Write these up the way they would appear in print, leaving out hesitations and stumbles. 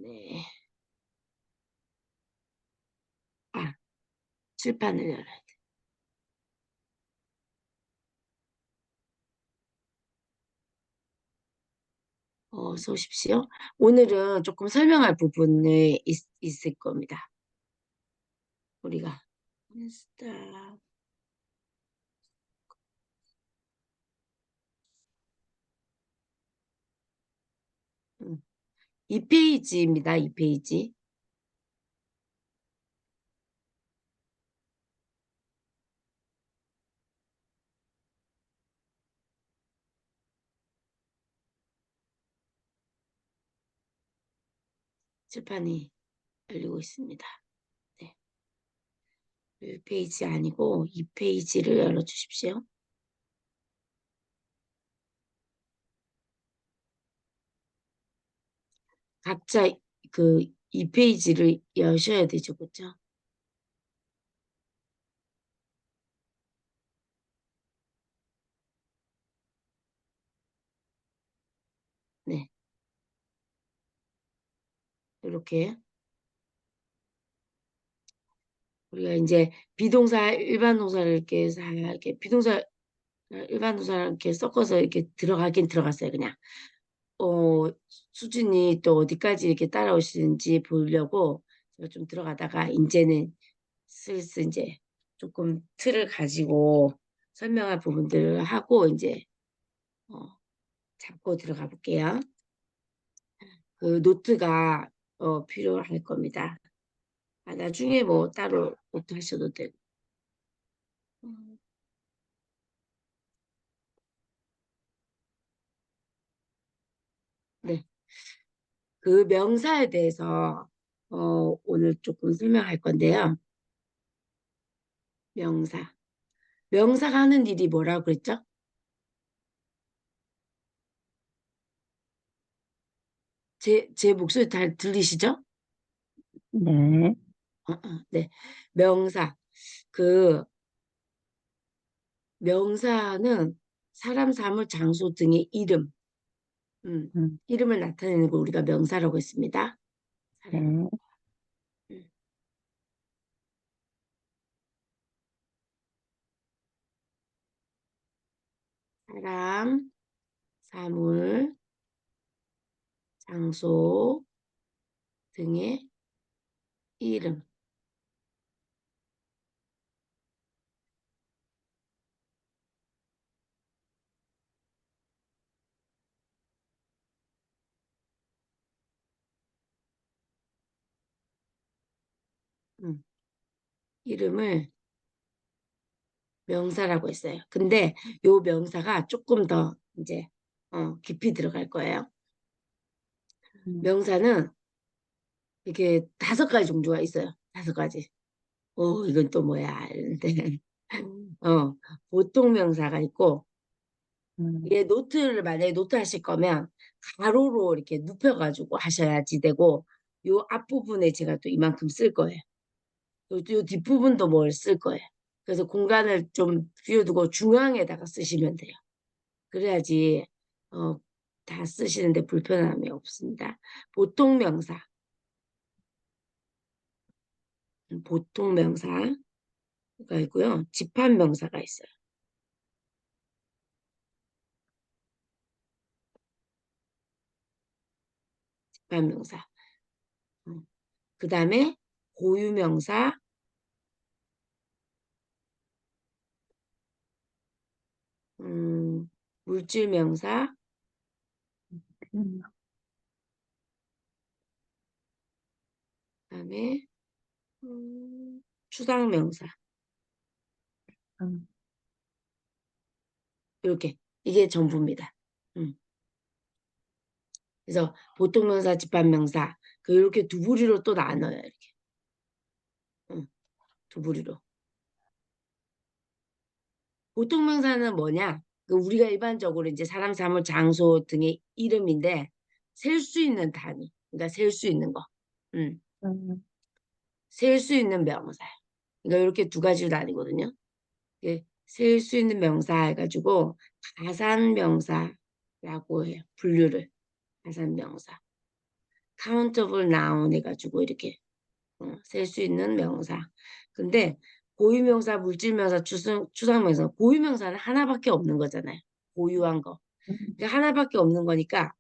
네. 아, 칠판을 열어야 돼. 어서 오십시오. 오늘은 조금 설명할 부분이 있을 겁니다. 우리가. 스타, 2페이지입니다. 2페이지. 칠판이 열리고 있습니다. 네. 1페이지 아니고 2페이지를 열어주십시오. 각자 그 2페이지를 여셔야 되죠. 그죠? 네. 이렇게 우리가 이제 비동사, 일반 동사를 이렇게 비동사, 일반 동사를 이렇게 섞어서 이렇게 들어가긴 들어갔어요. 그냥. 어, 수진이 또 어디까지 이렇게 따라오시는지 보려고 제가 좀 들어가다가 이제는 슬슬 이제 조금 틀을 가지고 설명할 부분들을 하고 이제 어, 잡고 들어가 볼게요. 그 노트가 필요할 겁니다. 나중에 뭐 따로 노트 하셔도 되고. 음, 네. 그 명사에 대해서 오늘 조금 설명할 건데요. 명사. 명사가 하는 일이 뭐라고 그랬죠? 제 목소리 잘 들리시죠? 네. 네. 명사. 그 명사는 사람, 사물, 장소 등의 이름, 음, 음, 이름을 나타내는 걸 우리가 명사라고 했습니다. 사람, 네. 음, 사람, 사물, 장소 등의 이름. 음, 이름을 명사라고 했어요. 근데 요 명사가 조금 더 이제 깊이 들어갈 거예요. 음, 명사는 이렇게 5가지 종류가 있어요. 5가지. 이건 또 뭐야? 이런데 보통 명사가 있고 음, 이게 노트를 만약에 노트 하실 거면 가로로 이렇게 눕혀가지고 하셔야지 되고 요 앞부분에 제가 또 이만큼 쓸 거예요. 요 뒷부분도 뭘 쓸 거예요. 그래서 공간을 좀 비워두고 중앙에다가 쓰시면 돼요. 그래야지 어, 다 쓰시는데 불편함이 없습니다. 보통 명사, 보통 명사가 있고요. 집합 명사가 있어요. 집합 명사. 그 다음에 고유 명사, 물질 명사, 음, 그다음에 추상 명사 음, 이렇게 이게 전부입니다. 음. 그래서 보통 명사, 집합 명사 그 이렇게 두 부리로 또 나눠요. 이렇게 두 부리로. 보통 명사는 뭐냐? 그 우리가 일반적으로 이제 사람, 사물, 장소 등의 이름인데 셀 수 있는 단위, 그러니까 셀 수 있는 거, 음. 음, 셀 수 있는 명사. 그러니까 이렇게 2가지로 나뉘거든요. 셀 수 있는 명사 해가지고 가산 명사라고 해요. 분류를 가산 명사. countable noun 해가지고 이렇게 셀 수 있는 명사. 근데 고유명사, 물질명사, 추상명사, 고유명사는 하나밖에 없는 거잖아요. 고유한 거. 그러니까 하나밖에 없는 거니까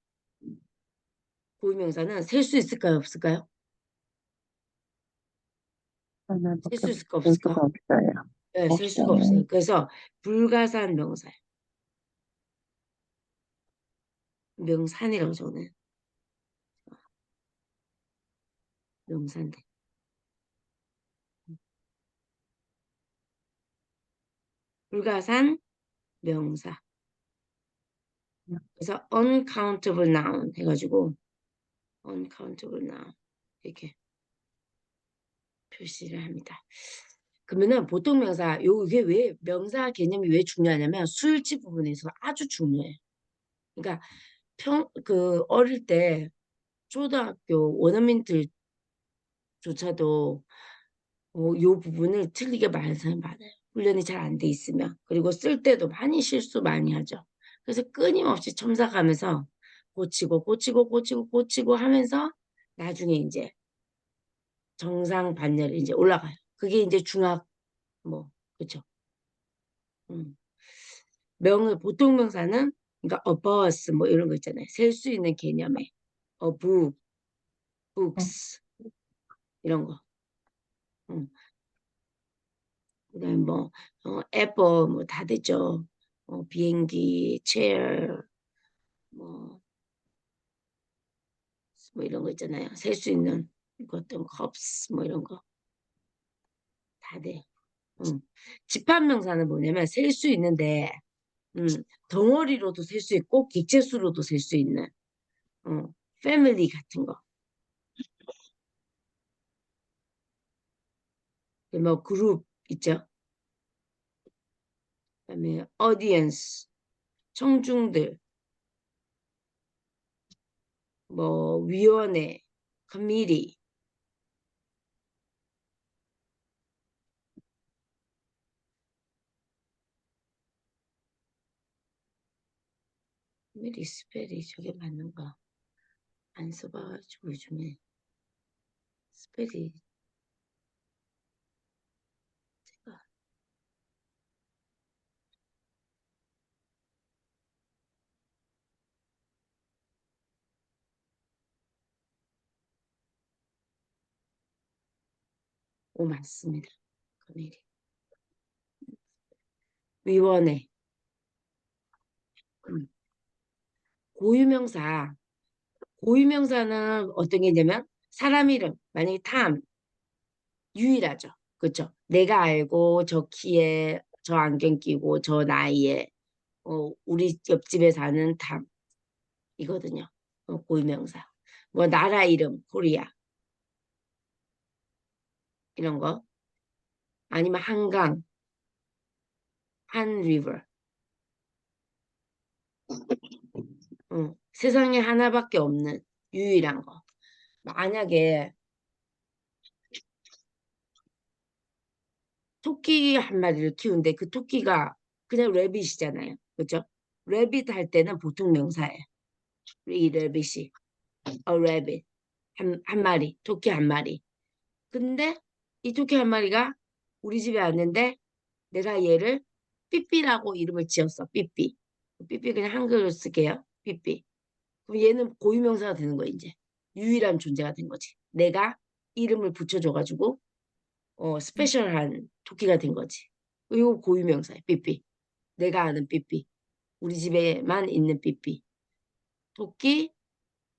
고유명사는 셀 수 있을까요? 없을까요? 셀 수 하나밖에 있을까? 볼 수가 없을까? 없어요. 네, 셀 수가 없어요. 없어요. 그래서 불가산 명사예요. 명산이라고 저는 명사인데. 불가산 명사. 그래서 uncountable noun 해가지고 uncountable noun 이렇게 표시를 합니다. 그러면은 보통 명사 이게 왜 명사 개념이 왜 중요하냐면 수일치 부분에서 아주 중요해요. 그러니까 그 어릴 때 초등학교 원어민들조차도 요 부분을 틀리게 말하는 사람이 많아요. 훈련이 잘 안 돼 있으면. 그리고 쓸 때도 많이 실수 많이 하죠. 그래서 끊임없이 첨삭하면서 고치고 하면서 나중에 이제 정상 반열에 이제 올라가요. 그게 이제 중학 뭐 그렇죠. 음. 보통 명사는 그러니까 a bus 뭐 이런 거 있잖아요. 셀 수 있는 개념에 a book, books 이런 거. 음. 그다음에 뭐 apple 뭐 다 됐죠. 비행기, chair 뭐 이런 거 있잖아요. 셀 수 있는 어떤 cups 뭐 이런 거 다 돼. 집합명사는 뭐냐면 셀 수 있는데 음, 덩어리로도 셀 수 있고 객체수로도 셀 수 있는 패밀리 같은 거. 뭐 그룹 있죠. 그다음에 audience 청중들 뭐 위원회 committee 스펠이 저게 맞는가 안 써봐가지고 요즘에 스펠이 제가 맞습니다. committee 위원회 음. 고유명사 고유명사는 어떤 게 있냐면 사람 이름 만약에 탐 유일하죠. 그렇죠. 내가 알고 저 키에 저 안경 끼고 저 나이에 우리 옆집에 사는 탐이거든요. 고유명사. 뭐 나라 이름 코리아 이런 거 아니면 한강 한 리버 세상에 하나밖에 없는 유일한 거. 만약에 토끼 한 마리를 키우는데 그 토끼가 그냥 레빗이잖아요. 그렇죠? 레빗 할 때는 보통 명사예요. 이 레빗이 a rabbit 한 마리 토끼 한 마리. 근데 이 토끼 한 마리가 우리 집에 왔는데 내가 얘를 삐삐라고 이름을 지었어. 삐삐. 삐삐 그냥 한글로 쓸게요. 삐삐. 그럼 얘는 고유명사가 되는 거야 이제. 유일한 존재가 된 거지. 내가 이름을 붙여줘가지고 스페셜한 토끼가 된 거지. 이거 고유명사야. 삐삐. 내가 아는 삐삐. 우리 집에만 있는 삐삐. 토끼,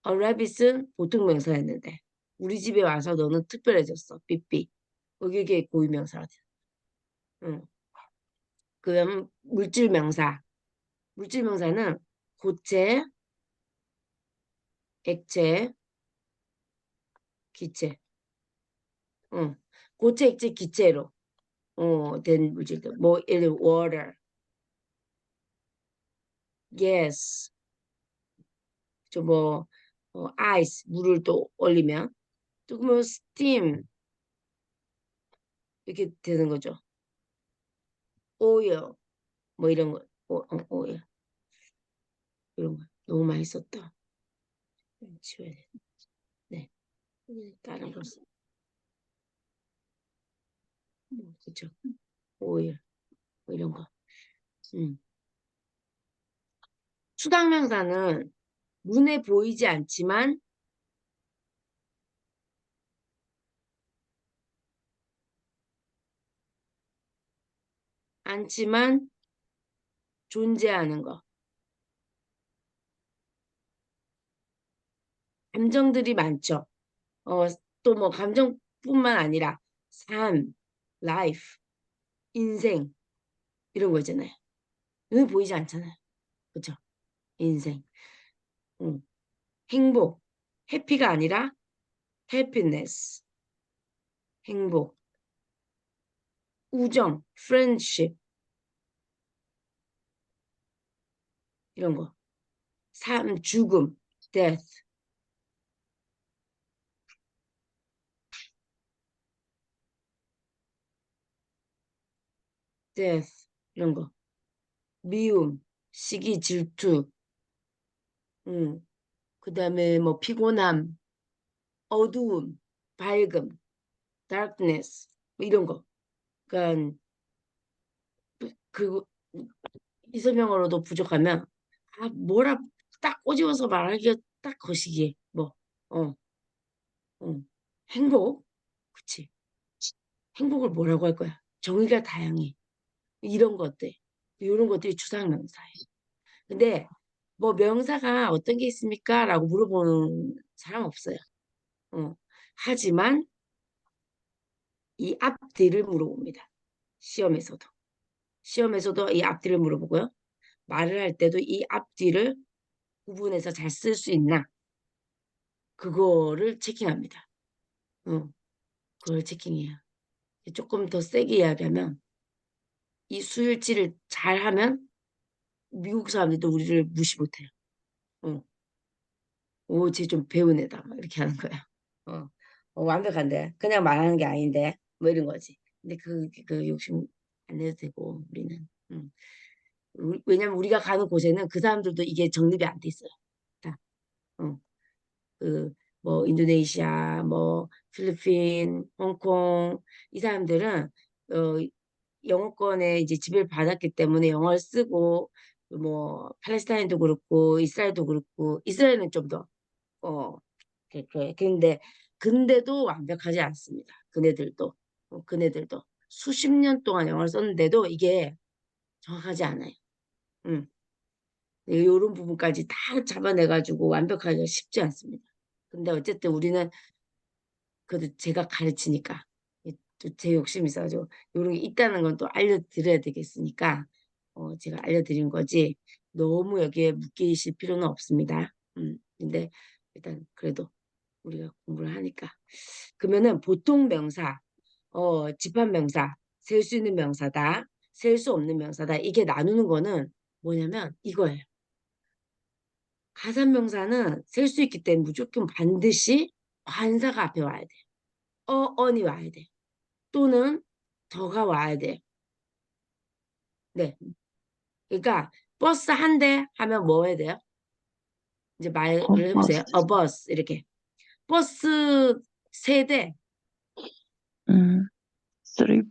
rabbit은 보통 명사였는데 우리 집에 와서 너는 특별해졌어. 삐삐. 이게 고유명사가 돼. 응. 그다음 물질명사. 물질명사는 고체, 액체, 기체. 응. 고체, 액체, 기체로 된 물질들. 뭐 예를 들어 water, gas, 저뭐 ice 물을 또 올리면 또 뭐 steam 이렇게 되는 거죠. oil 뭐 이런 거. oil 이런 거 너무 많이 썼다. 지워야 돼. 다른 거 써. 그쵸. 오일, 뭐 이런 거. 음. 수당명사는 눈에 보이지 않지만 존재하는 거. 감정들이 많죠. 어, 또 뭐 감정뿐만 아니라 삶, 라이프, 인생 이런 거 있잖아요. 눈에 보이지 않잖아요. 그쵸? 인생. 응. 행복. 해피가 아니라 happiness. 행복. 우정, friendship 이런 거. 삶, 죽음, death, death 이런 거. 미움, 시기, 질투, 그다음에 뭐 피곤함, 어두움, 밝음, darkness 뭐 이런 거. 그러니까 그 이서명어로도 부족하면 뭐라 딱 꼬집어서 말하기가 딱 거시기에 뭐, 어, 어, 행복, 그치? 행복을 뭐라고 할 거야? 정의가 다양해. 이런 것들, 이런 것들이 추상명사예요. 근데 뭐 명사가 어떤 게 있습니까? 라고 물어보는 사람 없어요. 어. 하지만 이 앞뒤를 물어봅니다. 시험에서도. 시험에서도 이 앞뒤를 물어보고요. 말을 할 때도 이 앞뒤를 구분해서 잘 쓸 수 있나? 그거를 체킹합니다. 그걸 체킹해요. 조금 더 세게 이야기하면 이 수일치를 잘하면 미국 사람들도 우리를 무시 못해요. 어. 오, 쟤 좀 배운 애다. 막 이렇게 하는 거야. 어. 완벽한데. 그냥 말하는 게 아닌데. 뭐 이런 거지. 근데 그 욕심 안 내도 되고, 우리는. 왜냐면 우리가 가는 곳에는 그 사람들도 이게 정립이 안 돼 있어요. 다. 어. 그, 뭐, 인도네시아, 뭐, 필리핀, 홍콩, 이 사람들은, 영어권에 이제 지배를 받았기 때문에 영어를 쓰고, 뭐, 팔레스타인도 그렇고, 이스라엘도 그렇고, 이스라엘은 좀 더, 어, 근데 근데도 완벽하지 않습니다. 그네들도 그네들도 수십 년 동안 영어를 썼는데도 이게 정확하지 않아요. 음. 이런 부분까지 다 잡아내가지고 완벽하기가 쉽지 않습니다. 근데 어쨌든 우리는 그래도 제가 가르치니까 또 제 욕심이 있어가지고 이런 게 있다는 건 또 알려드려야 되겠으니까 제가 알려드린 거지 너무 여기에 묶이실 필요는 없습니다. 근데 일단 그래도 우리가 공부를 하니까 그러면은 보통 명사, 집합명사, 셀 수 있는 명사다, 셀 수 없는 명사다. 이게 나누는 거는 뭐냐면 이거예요. 가산명사는 셀 수 있기 때문에 무조건 반드시 관사가 앞에 와야 돼. 언이 와야 돼. 또는 더가 와야 돼. 네. 그러니까 버스 한 대 하면 뭐 해야 돼요? 이제 말을 해보세요. 버스, 버스 이렇게. 버스 세 대, 음, 쓰리,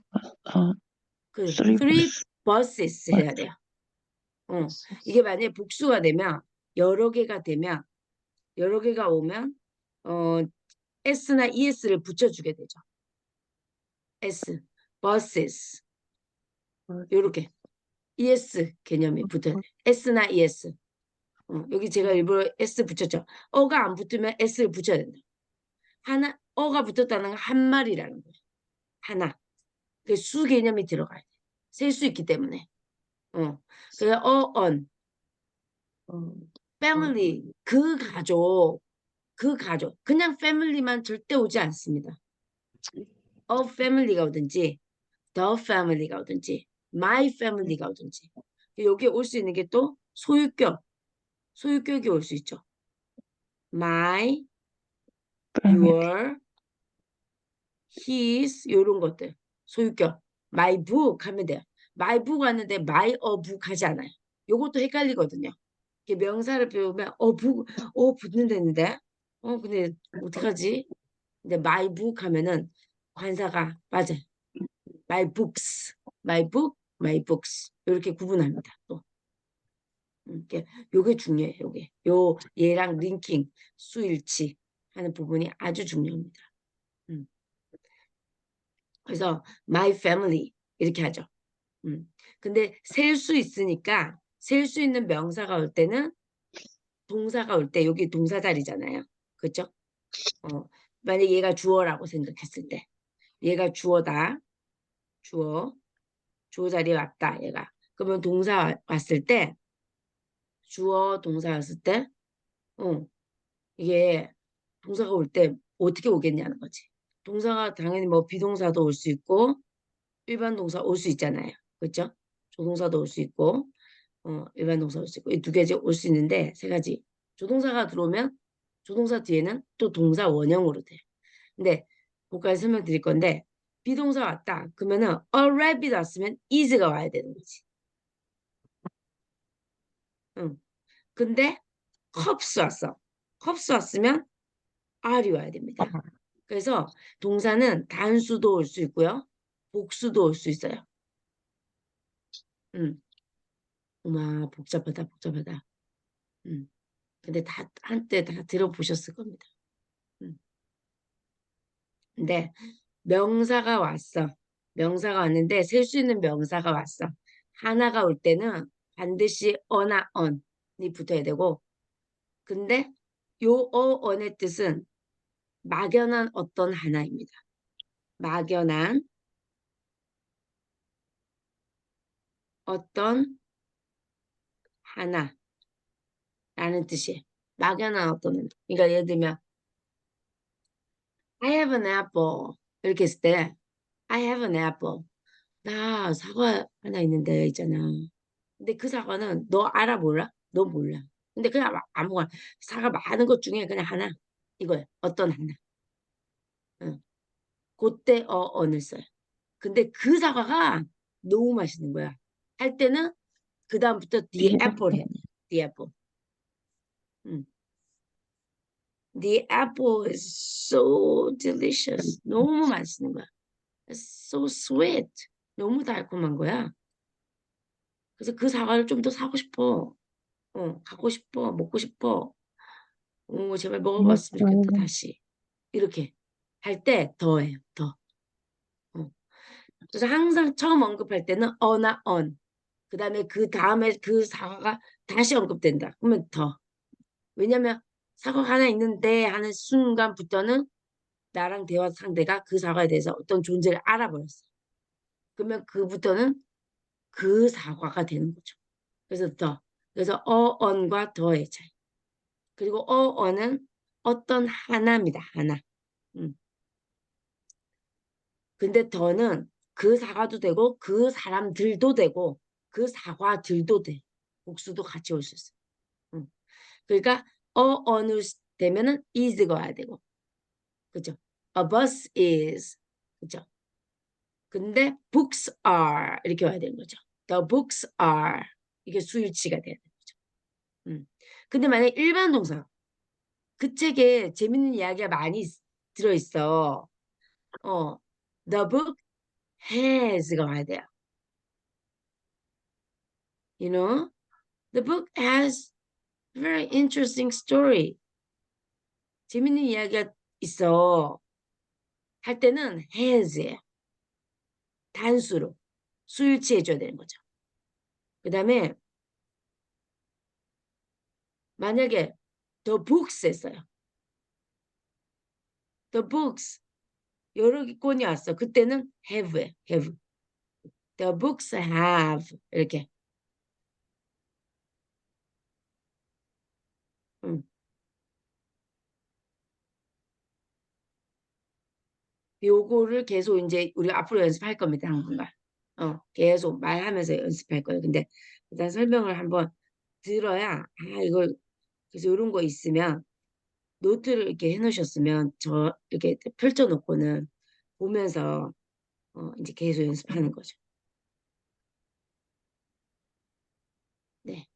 쓰리 three 버스, buses 해야 돼요. 이게 만약에 복수가 되면 여러 개가 되면 여러 개가 오면 어 s나 es를 붙여주게 되죠. s buses 요렇게 es 개념이 붙어야 돼. s나 es 여기 제가 일부러 s 붙였죠. 어가 안 붙으면 s를 붙여야 된다. 하나 어가 붙었다는 건 한 마리라는 거예요. 하나 그 수 개념이 들어가야 돼. 셀 수 있기 때문에. 그래서 on family 그 가족 그냥 family만 절대 오지 않습니다. a family가 오든지 the family가 오든지 my family가 오든지 여기에 올 수 있는 게 또 소유격이 올 수 있죠. my, 패밀리, your, his 요런 것들 소유격 my book 하면 돼요. my book 하는데 my a book 하지 않아요. 요것도 헷갈리거든요. 이렇게 명사를 배우면 book 붙는다는데 근데 어떡하지? 근데 my book 하면은 관사가 맞아요. my books, my book, my books 이렇게 구분합니다. 또 이게 요게 중요해요. 요게 요 얘랑 링킹 수일치 하는 부분이 아주 중요합니다. 음. 그래서 my family 이렇게 하죠. 근데 셀 수 있으니까 셀 수 있는 명사가 올 때는 동사가 올 때 여기 동사 자리잖아요. 그렇죠? 만약 얘가 주어라고 생각했을 때 얘가 주어다. 주어 자리에 왔다 얘가. 그러면 동사 왔을 때 주어 동사 왔을 때 이게 동사가 올 때 어떻게 오겠냐는 거지. 동사가 당연히 뭐 비동사도 올 수 있고 일반 동사 올 수 있잖아요. 그렇죠? 조동사도 올 수 있고 일반 동사 올 수 있고 이 두 가지 올 수 있는데 세 가지. 조동사가 들어오면 조동사 뒤에는 또 동사 원형으로 돼. 근데 그까지 설명드릴 건데 비동사 왔다. 그러면은 a rabbit 왔으면 is가 와야 되는 거지. 응. 근데 컵스 왔어. 컵스 왔으면 are이 와야 됩니다. 그래서 동사는 단수도 올 수 있고요. 복수도 올 수 있어요. 어마 복잡하다 복잡하다. 근데 다 한때 다 들어보셨을 겁니다. 근데 명사가 왔어. 명사가 왔는데 셀 수 있는 명사가 왔어. 하나가 올 때는 반드시 어나 on이 붙어야 되고 근데 요 on의 뜻은 막연한 어떤 하나입니다. 막연한 어떤 하나라는 뜻이에요. 막연한 어떤 하나. 그러니까 예를 들면 I have an apple 이렇게 했을 때 I have an apple 나 사과 하나 있는데 있잖아. 근데 그 사과는 너 알아 몰라? 너 몰라. 근데 그냥 아무거나 사과 많은 것 중에 그냥 하나 이거야. 어떤 하나. 응. 그때 어를 써요. 근데 그 사과가 너무 맛있는 거야. 할 때는 그 다음부터 the apple 해야 돼. the apple. 응. The apple is so delicious. 너무 맛있는 거야. It's so sweet. 너무 달콤한 거야. 그래서 그 사과를 좀 더 사고 싶어. 갖고 싶어. 먹고 싶어. 제발 먹어봤으면 좋겠다, 다시. 이렇게 할 때 더해요, 더. 어. 그래서 항상 처음 언급할 때는 어나 언. 그 다음에 그 사과가 다시 언급된다. 그러면 더. 왜냐면 사과가 하나 있는데 하는 순간부터는 나랑 대화 상대가 그 사과에 대해서 어떤 존재를 알아버렸어. 그러면 그부터는 그 사과가 되는 거죠. 그래서 더. 그래서 언과 더의 차이. 그리고 언은 어떤 하나입니다. 하나. 음. 근데 더는 그 사과도 되고 그 사람들도 되고 그 사과들도 돼. 복수도 같이 올 수 있어. 응. 그러니까 어느 되면은 is가 와야 되고. 그죠? A bus is. 그죠? 근데 books are 이렇게 와야 되는 거죠. The books are 이게 수일치가 돼야 되는 거죠. 근데 만약에 일반 동사 그 책에 재밌는 이야기가 많이 들어있어. 어, the book has가 와야 돼요. You know? The book has very interesting story. 재밌는 이야기가 있어. 할 때는 has예요. 단수로. 수일치 해줘야 되는 거죠. 그 다음에 만약에 the books 했어요. The books 여러 권이 왔어. 그때는 have예요. have. The books have 이렇게. 음. 요거를 계속 이제 우리 앞으로 연습할 겁니다. 당분간. 계속 말하면서 연습할 거예요. 근데 일단 설명을 한번 들어야 이걸 그래서 이런 거 있으면 노트를 이렇게 해놓으셨으면 저 이렇게 펼쳐놓고는 보면서 이제 계속 연습하는 거죠. 네.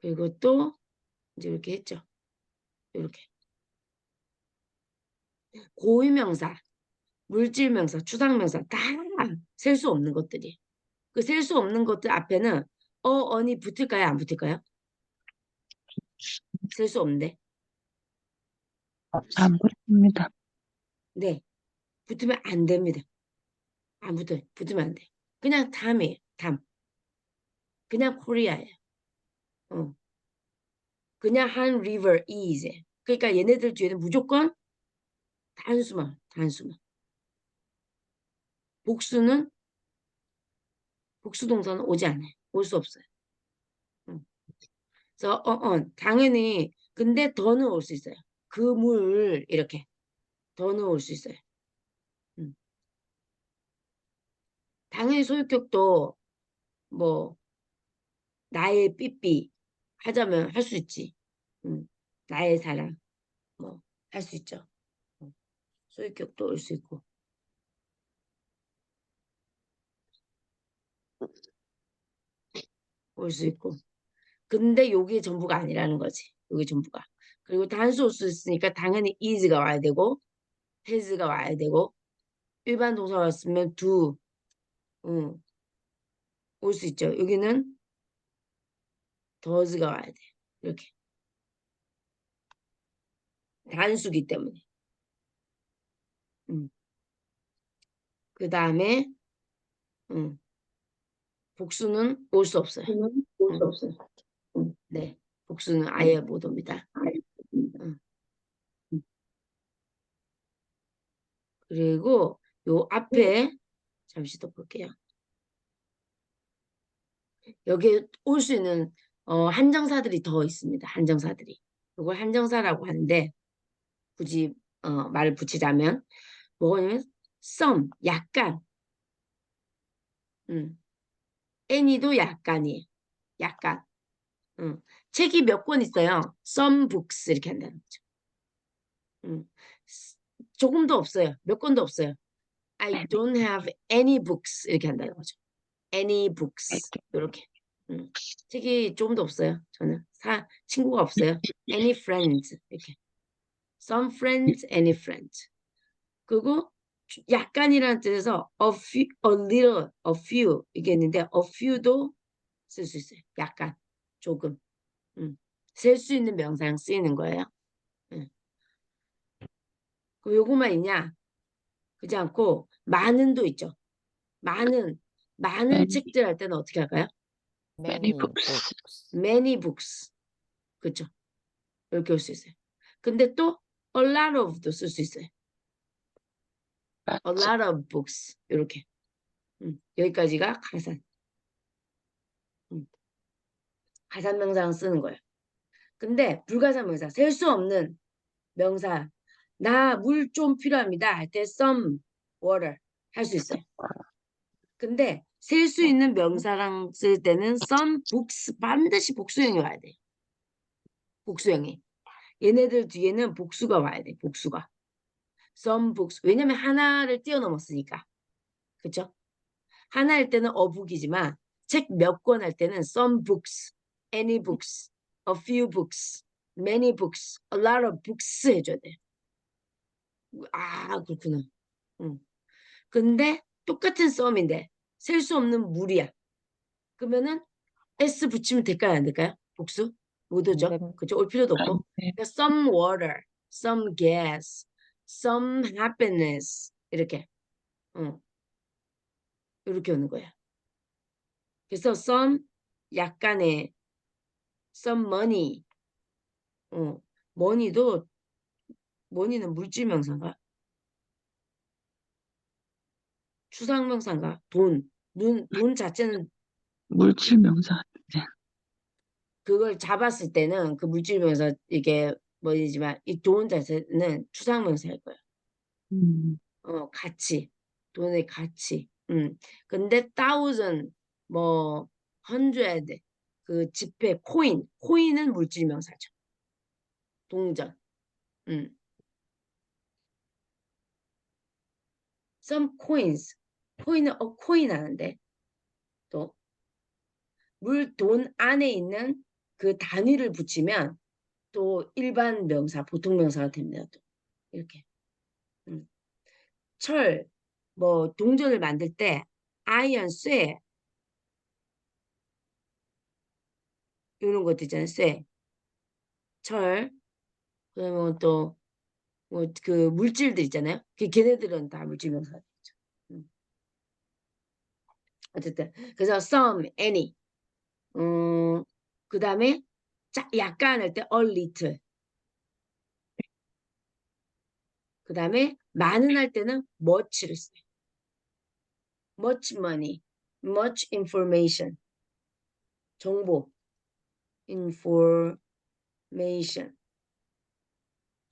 그리고 또 이제 이렇게 했죠. 이렇게. 고유명사, 물질명사, 추상명사 다 셀 수 없는 것들이. 그 셀 수 없는 것들 앞에는 어니 붙을까요? 안 붙을까요? 셀 수 없는데. 안 붙습니다. 네. 붙으면 안 됩니다. 안 붙어요. 붙으면 안 돼. 그냥 담이에요. 담. 그냥 코리아예요. 어. 그냥 한 river is. 그러니까 얘네들 뒤에는 무조건 단수만, 단수만. 복수는 복수 동사는 오지 않아요. 올 수 없어요. 그래서 당연히 근데 더는 올 수 있어요. 그물 이렇게 더는 올 수 있어요. 음. 당연히 소유격도 뭐 나의 삐삐 하자면 할 수 있지. 나의 사랑 뭐 할 수 있죠. 소유격도 올 수 있고 올 수 있고. 근데 요게 전부가 아니라는 거지. 요게 전부가. 그리고 단수 올 수 있으니까 당연히 is가 와야 되고 has가 와야 되고 일반 동사 왔으면 do 올 수 있죠. 여기는 does가 와야 돼. 이렇게 단수기 때문에. 그 다음에 복수는 올 수 없어요. 볼수 음, 없어요. 네, 복수는 아예 못 옵니다. 음. 그리고 요 앞에 잠시 더 볼게요. 여기에 올 수 있는 한정사들이 더 있습니다. 한정사들이. 이걸 한정사라고 하는데 굳이 말을 붙이자면 뭐냐면 some 약간 any도 약간이에요. 약간 책이 몇 권 있어요. some books 이렇게 한다는 거죠. 음, 조금도 없어요. 몇 권도 없어요. I don't have any books 이렇게 한다는 거죠. any books 이렇게 책이 조금도 없어요. 저는 친구가 없어요. any friends 이렇게 some friends, any friends. 그리고 약간이라는 뜻에서 a few, a little, a few 이게 있는데 a few도 쓸 수 있어요. 약간, 조금. 셀 수 있는 명사형 쓰이는 거예요. 그 요거만 있냐? 그렇지 않고 많은도 있죠. 많은 Many, 책들 할 때는 어떻게 할까요? many many books. books. many books. 그렇죠. 이렇게 올 수 있어요. 근데 또 a lot of도 쓸 수 있어요. a Lots. lot of books. 이렇게. 여기까지가 가산. 가산 명사형 쓰는 거예요. 근데 불가산 명사, 셀 수 없는 명사, 나 물 좀 필요합니다 할 때 some water 할 수 있어요. 근데 셀 수 있는 명사랑 쓸 때는 some books 반드시 복수형이 와야 돼. 복수형이. 얘네들 뒤에는 복수가 와야 돼. 복수가. some books. 왜냐면 하나를 뛰어넘었으니까. 그쵸? 하나일 때는 a book이지만 책 몇 권 할 때는 some books, any books, a few books, many books, a lot of books 해줘야 돼. 아, 그렇구나. 응. 근데 똑같은 썸인데 셀 수 없는 물이야. 그러면은 s 붙이면 될까요? 안 될까요? 복수? 못 안 오죠? 됩니다. 그죠? 올 필요도 없고. 네. 그러니까 some water, some gas, some happiness 이렇게. 이렇게 오는 거야. 그래서 some 약간의 some money. money도 money는 물질 명사인가? 추상 명사인가? 돈 자체는 물질 명사. 네. 그걸 잡았을 때는 그 물질명사 이게 뭐지만 이 돈 자체는 추상명사일 거예요. 음, 가치, 돈의 가치. 근데 thousand, 뭐 hundred, 그 지폐, 코인은 물질명사죠. 동전. 음. Some coins, 코인은 코인 하는데 또 돈 안에 있는 그 단위를 붙이면 또 일반 명사, 보통 명사가 됩니다. 또 이렇게. 음. 철, 뭐 동전을 만들 때 아이언, 쇠 이런 것도 있잖아요. 쇠, 철, 그러면 또 뭐 그 물질들 있잖아요. 걔네들은 다 물질 명사죠. 음. 어쨌든 그래서 some, any. 그다음에 약간 할 때 a little. 그다음에 많은 할 때는 much를 써요. much money, much information. 정보, information.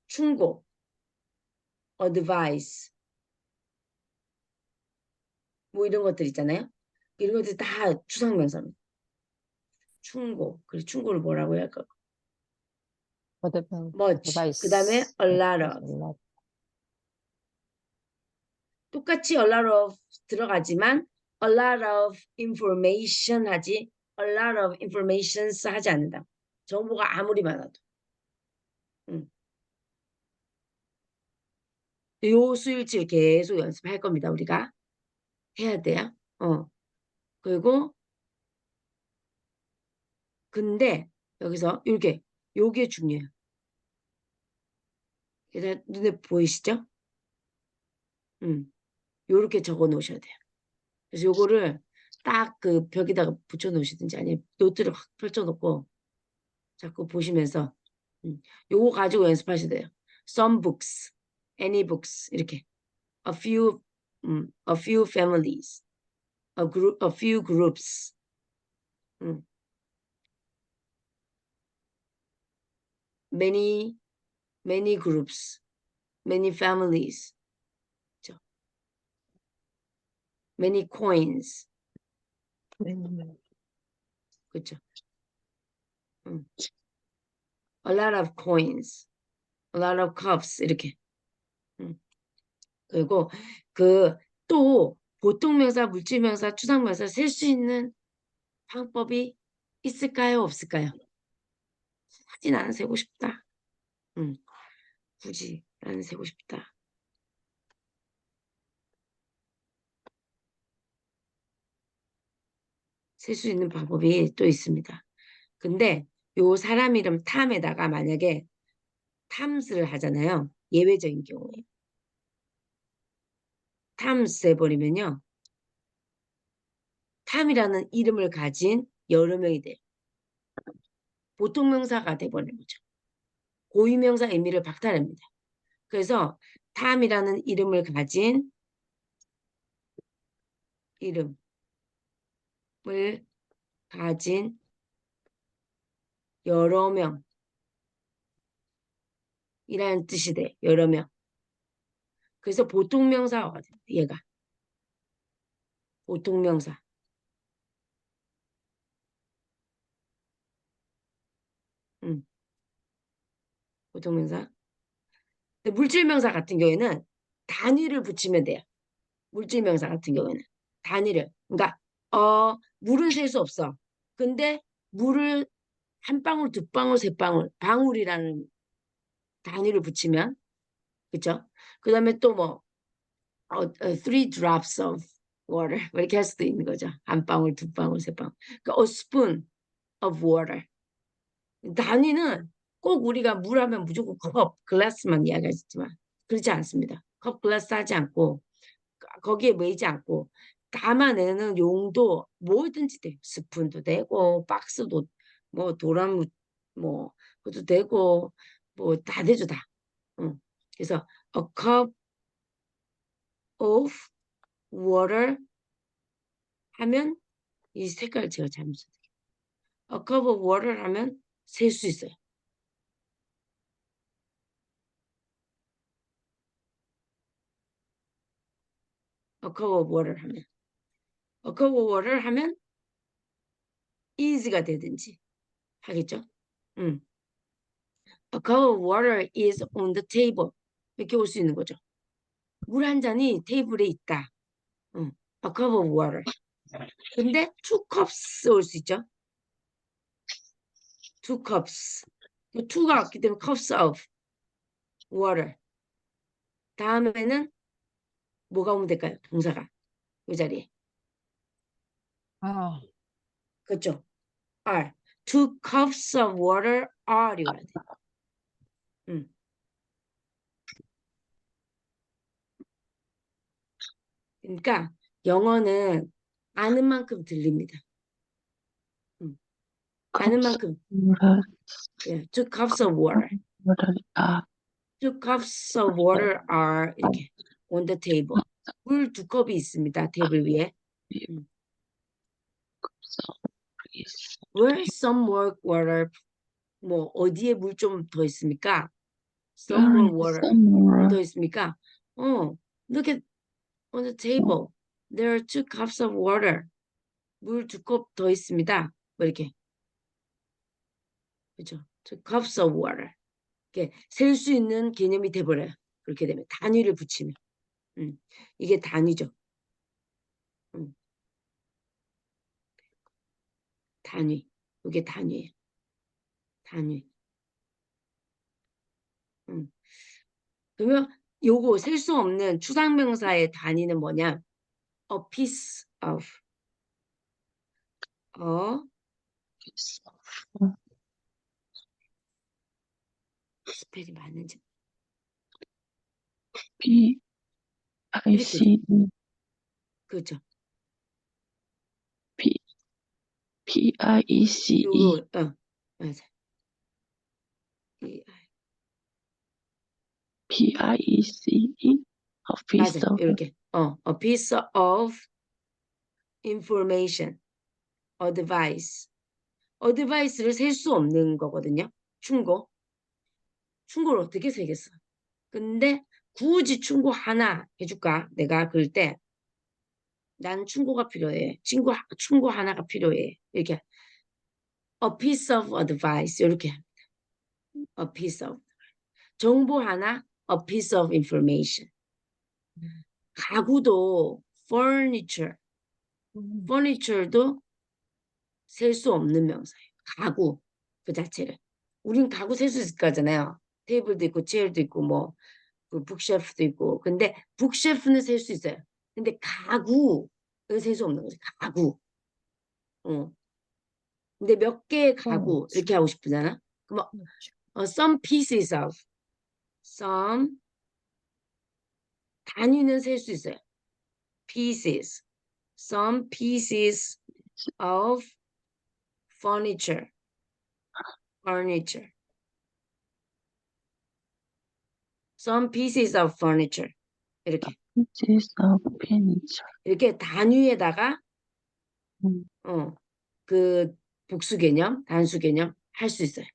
충고, advice. 뭐 이런 것들 있잖아요. 이런 것들 다 추상명사입니다. 충고. 그래서 충고를 뭐라고 해야 할까? 어드밴 much. 그다음에 어드바이스 a lot of. 똑같이 a lot of 들어가지만 a lot of information 하지 a lot of informations 하지 않는다. 정보가 아무리 많아도. 요 수일치 계속 연습할 겁니다. 우리가 해야 돼요. 그리고 근데 여기서 이렇게 요게 중요해요. 그래서 눈에 보이시죠? 요렇게 적어 놓으셔야 돼요. 그래서 요거를 딱 그 벽에다가 붙여 놓으시든지 아니면 노트를 확 펼쳐 놓고 자꾸 보시면서 요거 가지고 연습하셔야 돼요. Some books, any books 이렇게 a few families, a few groups. many groups, many families, 그죠? many coins, 그죠? a lot of coins, a lot of cups 이렇게. 그리고 그 또 보통명사, 물질명사, 추상명사 셀 수 있는 방법이 있을까요? 없을까요? 굳이 나는 세고 싶다. 굳이 나는 세고 싶다. 셀 수 있는 방법이 또 있습니다. 근데 요 사람 이름 탐에다가 만약에 탐스를 하잖아요. 예외적인 경우에. 탐스 해버리면요. 탐이라는 이름을 가진 여러 명이 돼요. 보통명사가 돼버리는 거죠. 고유명사 의미를 박탈합니다. 그래서 탐이라는 이름을 가진 이름을 가진 여러 명이라는 뜻이 돼. 여러 명. 그래서 보통명사가 돼. 얘가. 보통명사. 보통명사. 물질명사 같은 경우에는 단위를 붙이면 돼요. 물질명사 같은 경우에는 단위를. 그러니까 물은 셀 수 없어. 근데 물을 한 방울, 두 방울, 세 방울, 방울이라는 단위를 붙이면 그렇죠? 그다음에 또 뭐 three drops of water 뭐 이렇게 할 수도 있는 거죠. 한 방울, 두 방울, 세 방울. 그러니까 a spoon of water. 단위는 꼭 우리가 물 하면 무조건 컵, 글라스만 이야기하지만 그렇지 않습니다. 컵, 글라스 하지 않고 거기에 매이지 않고 담아내는 용도 뭐든지 돼요. 스푼도 되고 박스도 뭐 도라무 뭐 그것도 되고 뭐 다 되죠 다. 그래서 a cup of water 하면 이 색깔 제가 잘못 썼어요. a cup of water 하면 셀 수 있어요. a cup of water 하면 a cup of water 하면 is가 되든지 하겠죠. A cup of water is on the table. 이렇게 올 수 있는 거죠. 물 한 잔이 테이블에 있다. A cup of water. 근데 two cups 올 수 있죠. two cups. two가 왔기 때문에 cups of water. 다음에는 뭐가 오면 될까요? 동사가 이 자리에. 아, 그렇죠? are. Two cups of water are 이거야 돼. 음. 그러니까 영어는 아는 만큼 들립니다. 아는 만큼. 컵스물을 예, two cups of water. 아, Two cups of water are 이렇게 on the table. 물 두 컵이 있습니다. 테이블 위에. 음. Where's some more water? 뭐 어디에 물 좀 더 있습니까? Some more water. 물 더 있습니까? look at on the table. There are two cups of water. 물 두 컵 더 있습니다. 뭐 이렇게. 그렇죠? Two cups of water. 이렇게 셀 수 있는 개념이 돼버려요. 그렇게 되면 단위를 붙이면. 이게 단위죠. 단위. 이게 단위예요. 단위. 그러면 요거 셀 수 없는 추상명사의 단위는 뭐냐? A piece of. 스펠이 맞는지. P I 이렇게 C E 그렇죠. P P I E C E 요거 맞아. 이, P I E C E a piece 맞아. of 이렇게 a piece of information, a device. a device를 셀 수 없는 거거든요. 충고. 충고를 어떻게 세겠어? 근데 굳이 충고 하나 해줄까? 내가 그럴 때 난 충고가 필요해. 충고 하나가 필요해. 이렇게 a piece of advice 이렇게 a piece of 정보 하나 a piece of information. 가구도 furniture도 셀 수 없는 명사예요. 가구 그 자체를. 우린 가구 셀 수 있을 거잖아요. 테이블도 있고 체어도 있고 뭐 그 북셰프도 있고. 근데 북셰프는 셀 수 있어요. 근데 가구는 셀 수 없는 거죠. 가구. 어. 근데 몇 개의 가구 이렇게 하고 싶으잖아. 그럼 some pieces of some 단위는 셀 수 있어요. pieces. Some pieces of furniture. furniture. Some pieces of furniture. 이렇게. pieces of furniture. 이렇게 단위에다가 음, 그 복수 개념, 단수 개념 할 수 있어요.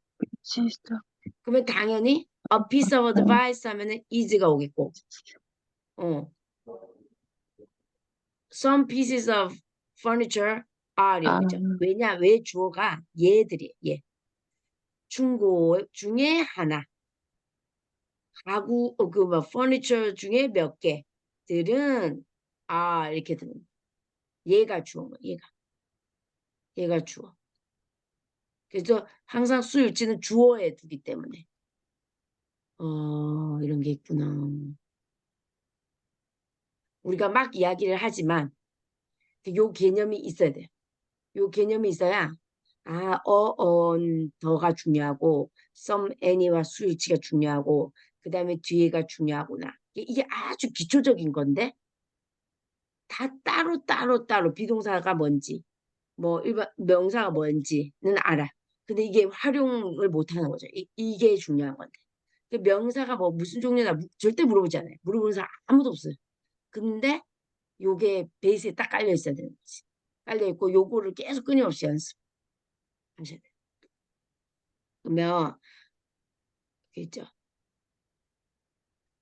pieces of 그러면 당연히 a piece of advice 하면은 is가 오겠고. Some pieces of furniture are 아, 오겠죠. 왜 주어가 얘들이 얘. 충고 중에 하나. 가구 뭐 furniture 중에 몇 개들은 이렇게 되는 얘가 주어 얘가 주어. 그래서 항상 수일치는 주어에 두기 때문에 이런 게 있구나. 우리가 막 이야기를 하지만 요 개념이 있어야 돼요. 요 개념이 있어야 더가 중요하고 some any와 수일치가 중요하고 그 다음에 뒤에가 중요하구나. 이게 아주 기초적인 건데 다 따로 비동사가 뭔지 뭐 일반 명사가 뭔지는 알아. 근데 이게 활용을 못하는 거죠. 이게 중요한 건데. 그 명사가 뭐 무슨 종류나 절대 물어보지 않아요. 물어보는 사람 아무도 없어요. 근데 요게 베이스에 딱 깔려 있어야 되는 거지. 깔려 있고 요거를 계속 끊임없이 연습하셔야 돼요. 그러면 있죠.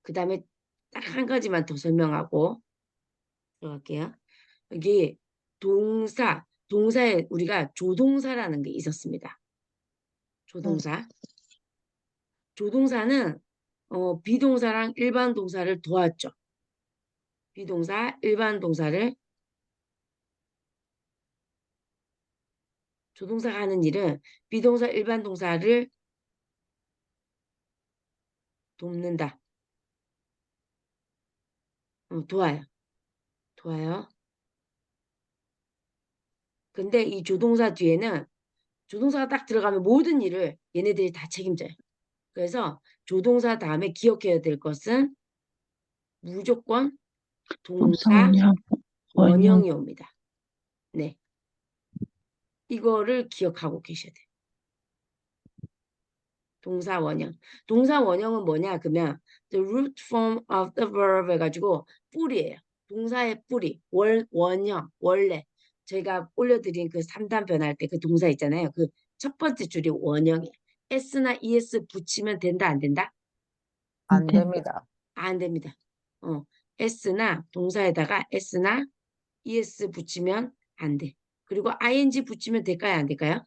그 다음에 딱 한 가지만 더 설명하고 들어갈게요. 여기 동사에 우리가 조동사라는 게 있었습니다. 조동사. 조동사는 비동사랑 일반 동사를 도왔죠. 비동사, 일반 동사를 조동사가 하는 일은 비동사, 일반 동사를 돕는다. 도와요. 도와요. 근데 이 조동사 뒤에는 조동사가 딱 들어가면 모든 일을 얘네들이 다 책임져요. 그래서 조동사 다음에 기억해야 될 것은 무조건 동사 동사 원형. 원형이 옵니다. 네. 이거를 기억하고 계셔야 돼요. 동사 원형. 동사 원형은 뭐냐? 그러면 the root form of the verb 해가지고 뿌리예요. 동사의 뿌리. 원형. 원래. 저희가 올려드린 그 3단 변할 때 그 동사 있잖아요. 그 첫 번째 줄이 원형이에요. s나 es 붙이면 된다, 안 된다? 안 된다. 됩니다. 안 됩니다. s나 동사에다가 s나 es 붙이면 안 돼. 그리고 ing 붙이면 될까요? 안 될까요?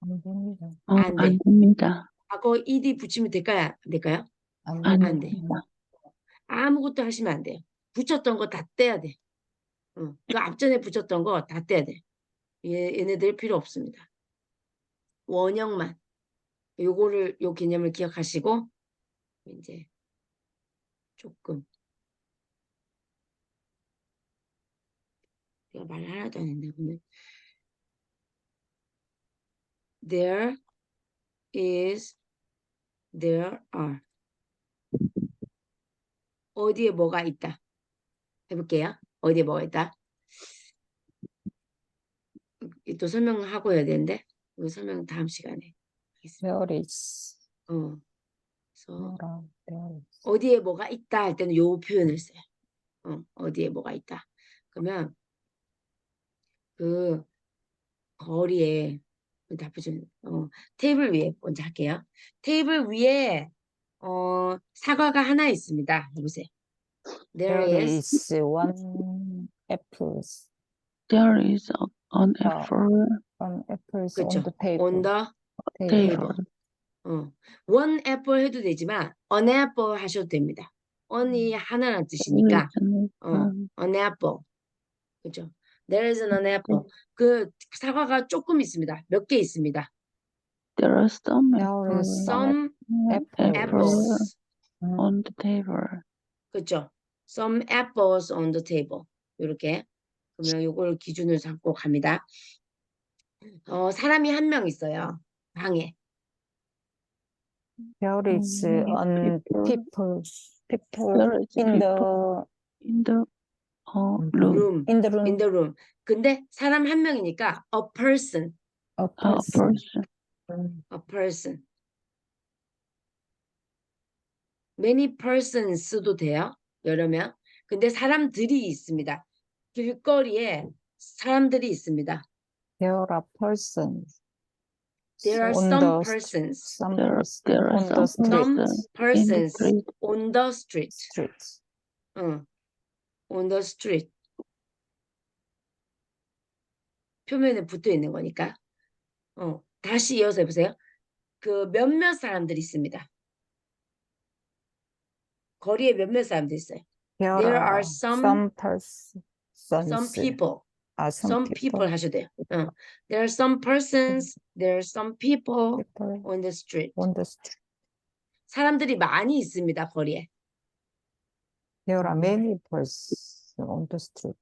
안 됩니다. 안 돼. 안 됩니다. 과거 ed 붙이면 될까요? 안 될까요? 안 안 안 돼. 됩니다. 됩니다. 아무것도 하시면 안 돼요. 붙였던 거 다 떼야 돼. 그 앞전에 붙였던 거 다 떼야 돼. 얘네들 필요 없습니다. 원형만. 요 개념을 기억하시고, 이제 조금. 내가 말 하나도 안 했네, 오늘. There is, there are. 어디에 뭐가 있다. 해볼게요. 어디에 뭐가 있다. 또 설명하고 해야 되는데, 이거 설명 다음 시간에 하겠습니다. There is. 그래서 there is. 어디에 뭐가 있다 할 때는 요 표현을 써요. 어디에 뭐가 있다. 그러면 그 거리에 나쁘지 테이블 위에 먼저 할게요. 테이블 위에 사과가 하나 있습니다. 해보세요. There There is is one apples. There is an apple One apples 그쵸. on the table. on the table. table. one apple 해도 되지만 an apple 하셔도 됩니다. on이 하나라는 뜻이니까 an apple. 그죠? There is an apple. 그 사과가 조금 있습니다. 몇 개 있습니다. There are some There is Some apples. apples. on the table. 그죠? Some apples on the table. 이렇게. 그러면 요걸 기준으로 잡고 갑니다. 사람이 한 명 있어요. 방에. There is Many people There is in people in the room. room. in the room. in the room. 근데 사람 한 명이니까 a person. A A person. person. a person. many persons도 돼요. 여러 명. 근데 사람들이 있습니다. 길거리에 사람들이 있습니다. There are persons. There are on some the persons. some There persons are on the some street. Some persons street. on the street. street. on the street. 표면에 붙어 있는 거니까. 다시 이어서 해보세요. 그 몇몇 사람들이 있습니다. 거리에 몇몇 사람들이 있어요. There are some persons. some people. some some people 하셔도 돼요. There are some persons, there are some people people on the street. on the street. 사람들이 많이 있습니다, 거리에. There are many persons on the street.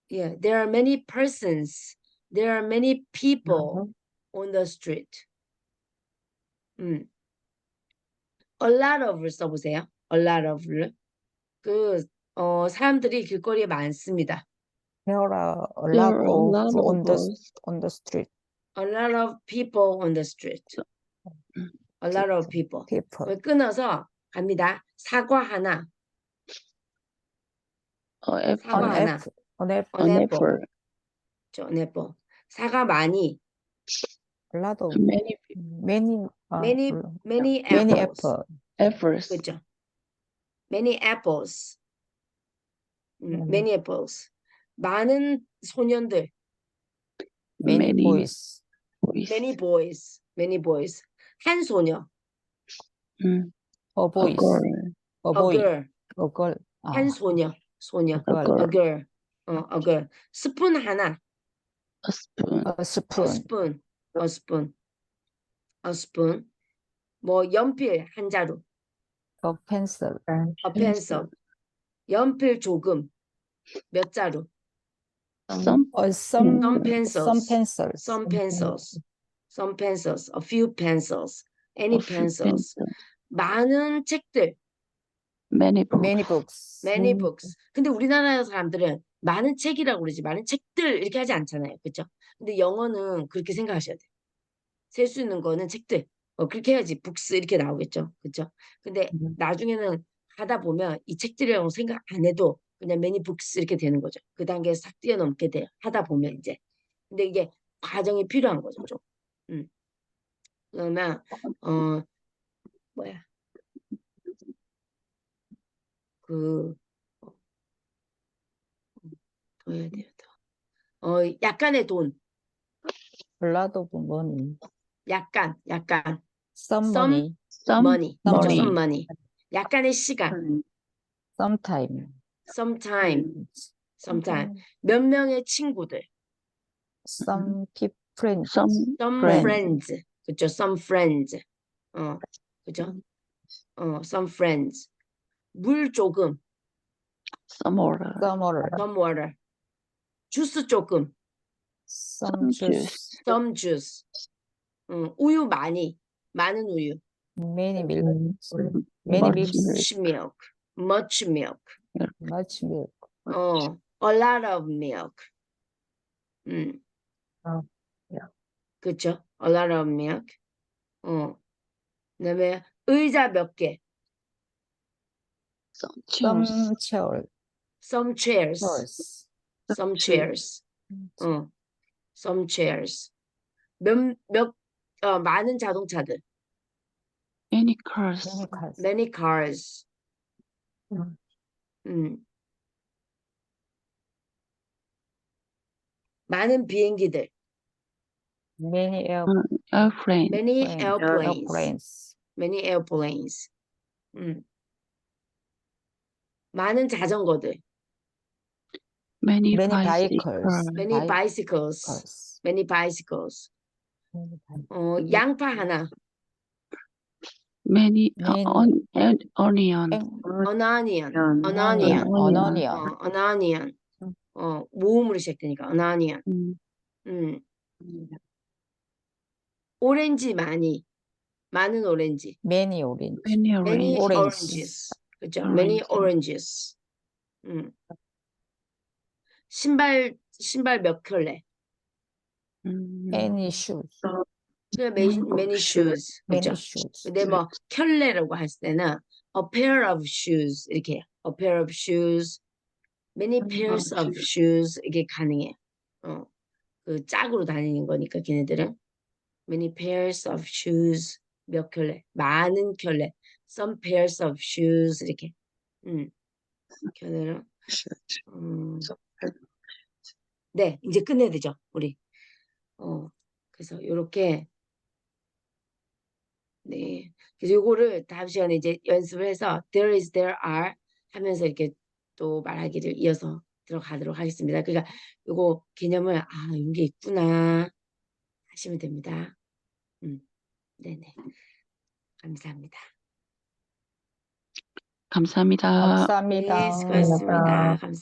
Yeah, there are many persons, there are many people on the street. A lot of를 써보세요. A lot of를. 사람들이 길거리에 많습니다. There are a There lot are a of lot on of the us. on the street. A lot of people on the street. A lot of people. People. 끊어서 갑니다. 사과 하나. 사과 An 하나. apple. An apple. An An apple. apple. an apple. 사과 많이. A lot of Many many many many apples. apple. apples. 그렇죠. Many apples. many apples. 많은 소년들. Many boys. Many boys. Many boys. 한 소녀. A boys. A girl. A boy. girl. A girl. 한 소녀. 소녀. A girl. A girl. a girl. 스푼 하나. A spoon. A A spoon. spoon. A spoon. A spoon. 뭐 연필 한 자루. A pencil. A pencil. 연필 조금. 몇 자루? Some Some Some pencils. pencils. Some pencils. Some pencils. A few pencils. Any a few pencils. pencils. 많은 책들. Many books. Many books. Many books. 근데 우리나라 사람들은 많은 책이라고 그러지 많은 책들 이렇게 하지 않잖아요. 그렇죠? 근데 영어는 그렇게 생각하셔야 돼요. 셀 수 있는 거는 책들. 그렇게 해야지 books 이렇게 나오겠죠. 그렇죠? 근데 나중에는 하다 보면 이 책들이라고 생각 안 해도 그냥 many books 이렇게 되는 거죠. 그 단계에 싹 뛰어넘게 돼요. 하다 보면 이제. 근데 이게 과정이 필요한 거죠. 좀. 그러면 뭐야? 그 더 해야 돼요. 더. 약간의 돈. A lot of money. 약간. Some Some money. Some money. Some 그렇죠? money. some money. 약간의 시간. Sometime. sometime. 몇 명의 친구들. Some friends. some some friends. friends. 그렇죠? some friends. 그렇죠? some friends. 물 조금. Some water. Some water. some water. 주스 조금. Some juice. some juice. 우유 많이. 많은 우유. Many milk. Many Many milk. milk. much milk. Much milk. a lot of milk. 그렇죠? a lot of milk. 그다음에 의자 몇 개. Some chairs. Some chairs. some chairs. some Chairs. chairs. some chairs. 많은 자동차들. Many cars. Many cars. many cars. 많은 비행기들. Many Airplane. many airplanes. airplanes. many airplanes. 많은 자전거들. Many Many bicycles. bicycles. many bicycles. Bicycles. many bicycles. Many 양파 하나. Many Many- onion. an onion. an onion. onion. onion. an onion. 모음으로 시작되니까 an onion. 오렌지 많이. 많은 오렌지. Many orange. Many many orange. oranges. 그렇죠? many oranges. 신발 몇 켤레. Many shoes. many shoes. Many 그렇죠? shoes. 근데 뭐 켤레라고 했을 때는 a pair of shoes 이렇게 해요. a pair of shoes. many pairs of shoes 이게 가능해요. 그 짝으로 다니는 거니까 걔네들은 many pairs of shoes 몇 켤레 많은 켤레 some pairs of shoes 이렇게 걔네들은 네 이제 끝내야 되죠 우리 그래서 요렇게 네 그래서 요거를 다음 시간에 이제 연습을 해서 there is there are 하면서 이렇게 또 말하기를 이어서 들어가도록 하겠습니다. 그러니까 요거 개념을 이런 게 있구나 하시면 됩니다. 네네. 감사합니다. 감사합니다. 감사합니다. 네, 수고하셨습니다. 감사합니다.